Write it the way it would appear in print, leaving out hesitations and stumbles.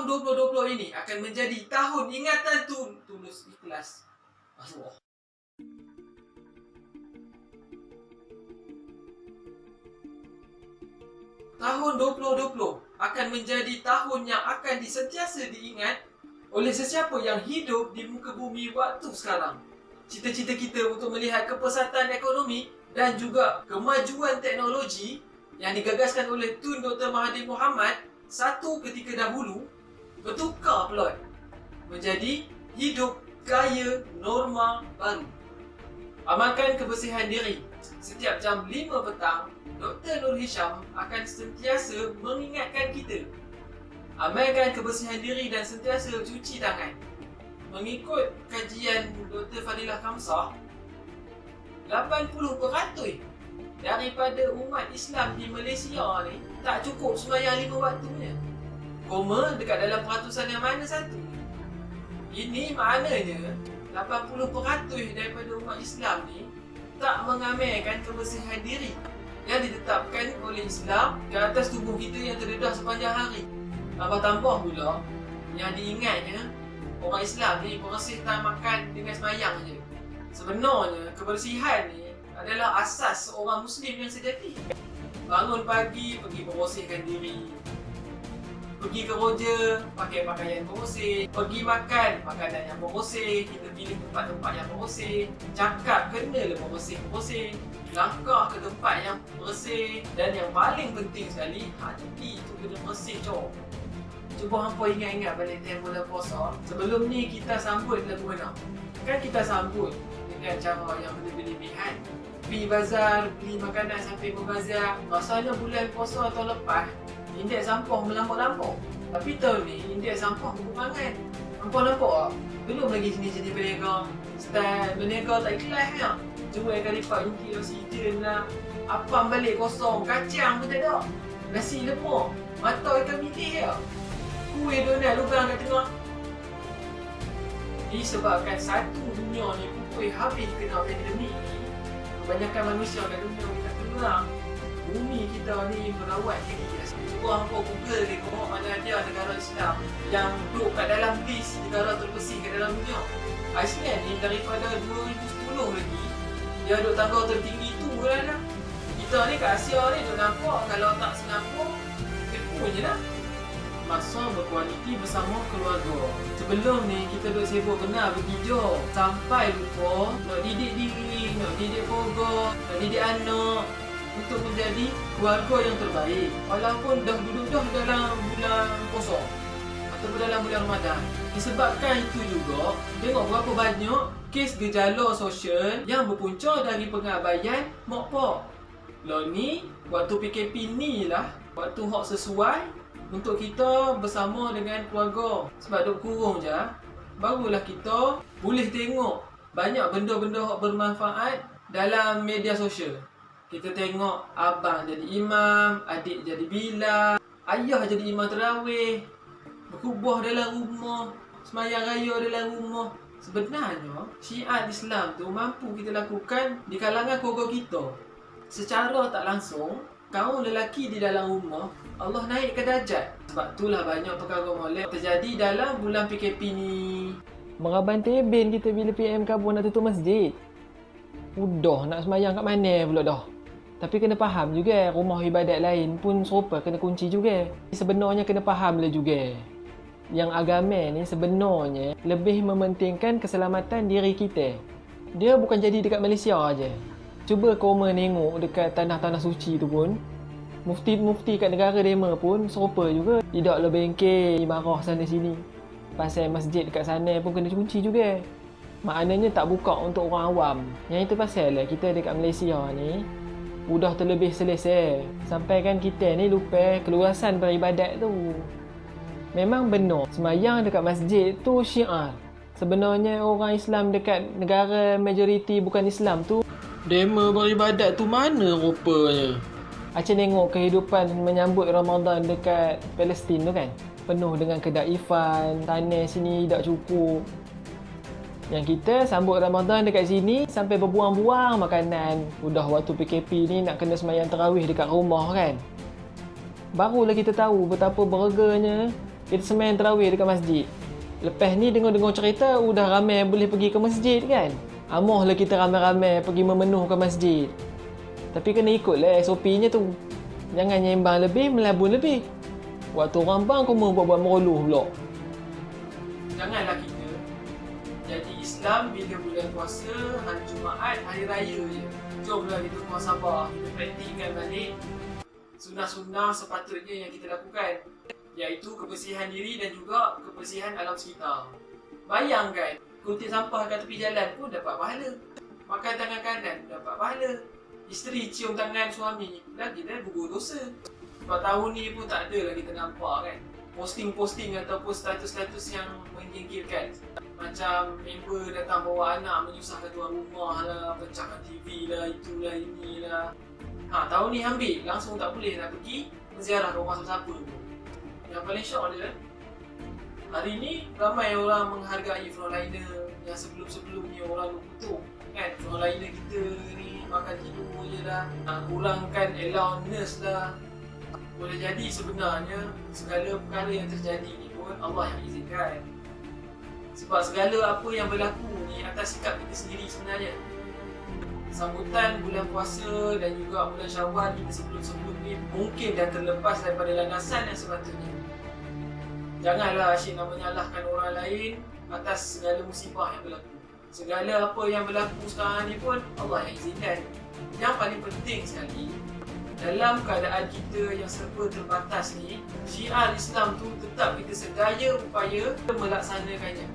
Tahun 2020 ini akan menjadi tahun ingatan tulus ikhlas. Allah. Tahun 2020 akan menjadi tahun yang akan sentiasa diingat oleh sesiapa yang hidup di muka bumi waktu sekarang. Cita-cita kita untuk melihat kepesatan ekonomi dan juga kemajuan teknologi yang digagaskan oleh Tun Dr. Mahathir Mohamad satu ketika dahulu bertukar plot menjadi hidup gaya norma baru. Amalkan kebersihan diri. Setiap jam 5 petang, Dr. Nur Hisham akan sentiasa mengingatkan kita. Amalkan kebersihan diri dan sentiasa cuci tangan. Mengikut kajian Dr. Fadilah Kamsah, 80% daripada umat Islam di Malaysia ni tak cukup sembahyang 5 waktunya. Koma dekat dalam peratusan yang mana satu. Ini maknanya 80% daripada umat Islam ni tak mengamalkan kebersihan diri yang ditetapkan oleh Islam ke atas tubuh kita yang terdedah sepanjang hari. Tambah pula yang diingatnya orang Islam ni bersih tak makan dengan semayang je. Sebenarnya kebersihan ni adalah asas seorang Muslim yang sejati. Bangun pagi, pergi bersihkan diri. Pergi kerja, pakai pakaian bersih. Pergi makan, makanan yang bersih. Kita pilih tempat-tempat yang bersih. Cakap, kenalah bersih-bersih. Langkah ke tempat yang bersih. Dan yang paling penting sekali, hati tu kena bersih, cok. Cuba hampa ingat-ingat balik tempoh bulan puasa. Sebelum ni kita sambut lagu mana? Kan kita sambut dengan cara yang berlebihan. Pergi bazar, beli makanan sampai berbazar. Rasanya bulan puasa tahun lepas, indeks sampah melampau-lampau. Tapi tahun ni, indeks sampah berkurangan. Hampa nampak tak? Belum lagi jenis-jenis berniaga. Style berniaga tak ikhlas ya. Cuma yang kali lipat inti oksigen lah. Apam balik kosong, kacang pun tak ada. Nasi lemak, mata ikan bilis ya. Kuih donat lubang kat tengah. Disebabkan satu dunia ni kuih habis kena pandemik ni, kebanyakan manusia kat dunia kita tengah bumi kita ni merawat diri. Cuba hampa Google tengok mana ada negara Islam yang duduk kat dalam list negara terbersih kat dalam dunia. Iceland ni daripada 2010 lagi dia duduk tangga tertinggi tu lah. Kita ni kat Asia ni duduk nampak kalau tak Singapura, Jepun je lah. Masa berkualiti bersama keluarga. Sebelum ni kita duk sibuk benar berhijau sampai lupa nak didik diri, nak didik keluarga, nak didik anak untuk menjadi keluarga yang terbaik. Walaupun dah duduk dalam bulan puasa ataupun dalam bulan Ramadan. Disebabkan itu juga, tengok berapa banyak kes gejala sosial yang berpunca dari pengabaian mak pak. Lah ni, waktu PKP ni lah waktu hak sesuai untuk kita bersama dengan keluarga. Sebab duk kurung je, barulah kita boleh tengok banyak benda-benda yang bermanfaat dalam media sosial. Kita tengok abang jadi imam, adik jadi bilal, ayah jadi imam tarawih, berkubah dalam rumah, semayang raya dalam rumah. Sebenarnya, syiar Islam tu mampu kita lakukan di kalangan keluarga kita. Secara tak langsung, kaum lelaki di dalam rumah, Allah naikkan darjat. Sebab itulah banyak perkara molek terjadi dalam bulan PKP ni. Meraban teben kita bila PM kabur nak tutup masjid. Udah nak semayang kat mana pula dah. Tapi kena faham juga rumah ibadat lain pun serupa kena kunci juga. Sebenarnya kena faham lah juga. Yang agama ni sebenarnya lebih mementingkan keselamatan diri kita. Dia bukan jadi dekat Malaysia aja. Cuba kau menengok dekat tanah-tanah suci tu pun, mufti-mufti kat negara dema pun serupa juga. Tidak le bengkel imarah sana sini. Pasal masjid dekat sana pun kena kunci juga. Maknanya tak buka untuk orang awam. Yang itu pasal lah kita dekat Malaysia ni udah terlebih selesa. Sampai kan kita ni lupa keluasan beribadat tu. Memang benar, semayang dekat masjid tu syiar. Sebenarnya orang Islam dekat negara majoriti bukan Islam tu, dema beribadat tu mana rupanya? Aceh tengok kehidupan menyambut Ramadan dekat Palestin tu kan, penuh dengan kedaifan, tanah sini tak cukup. Yang kita sambut Ramadan dekat sini sampai berbuang-buang makanan. Udah waktu PKP ni nak kena semayang tarawih dekat rumah kan. Barulah kita tahu betapa berharganya kita sembahyang tarawih dekat masjid. Lepas ni dengar-dengar cerita udah ramai boleh pergi ke masjid kan. Amohlah kita ramai-ramai pergi memenuhkan masjid. Tapi kena ikutlah SOP-nya tu. Jangan nyembang lebih, melabun lebih. Waktu orang bang kau mau buat meruluh pula. Janganlah kita jadi Islam bila bulan puasa, hari Jumaat, hari raya je. Jomlah kita muhasabah, kita praktikkan balik sunnah-sunnah sepatutnya yang kita lakukan, iaitu kebersihan diri dan juga kebersihan alam sekitar. Bayangkan, kuntit sampah kat tepi jalan pun dapat pahala. Makan tangan kanan dapat pahala. Isteri cium tangan suami lagi dah gugur dosa. Sebab tahun ni pun tak ada lah kita nampak kan posting-posting ataupun status-status yang menjengkelkan. Macam member datang bawa anak menyusahkan tuan rumah lah, pecahkan TV lah, itulah, inilah. Tahun ni ambil, langsung tak boleh nak pergi menziarah ke rumah siapa-siapa pun. Yang paling syok dia, hari ni ramai orang menghargai frontliner yang sebelum-sebelumnya orang kutuk kan. Frontliner kita ni makan tidur je lah, kurangkan allowance lah. Boleh jadi sebenarnya segala perkara yang terjadi ni pun Allah yang izinkan. Sebab segala apa yang berlaku ni atas sikap kita sendiri sebenarnya. Sambutan bulan puasa dan juga bulan Syawal kita sebelum-sebelum ni mungkin dah terlepas daripada landasan yang sepatutnya. Janganlah asyik nak menyalahkan orang lain atas segala musibah yang berlaku. Segala apa yang berlaku sekarang ni pun Allah yang izinkan. Yang paling penting sekali, dalam keadaan kita yang serba terbatas ni, syiar Islam tu tetap kita sedaya upaya melaksanakannya.